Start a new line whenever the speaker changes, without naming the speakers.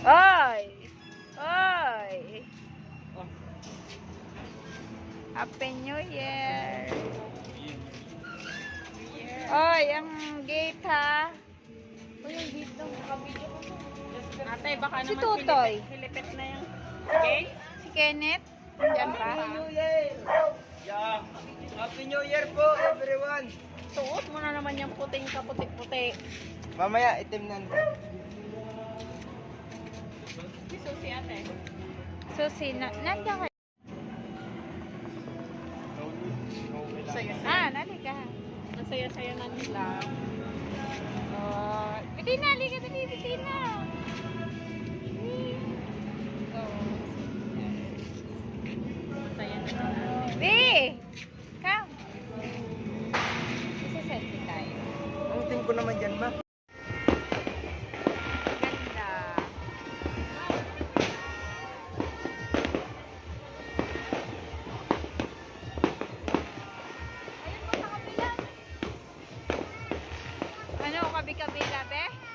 Oy! Oy! Happy New Year! Oy, ang gate ha?
Uy, yung gate daw, nakabidyo ko. Ate, baka
Si
naman
Tutoy.
Pilipit na yung gate.
Si Kenneth? Diyan ba?
Happy New Year! Yeah. Happy New Year po, everyone!
Suot mo na naman yung puting kaputi-puti.
Mamaya, itim na.
Si Susi ate.
Susi, nandiyan kayo?
Saya-saya.
Nalika.
Nasaya-saya na nila.
Oh, hindi na, halika dali, hindi na.
Saya na nila.
Di! Come. Isa selfie tayo.
Ang team ko naman dyan, ma.
Ganda. Ayun mo sa kabila. Ano, kabi-kabila, be?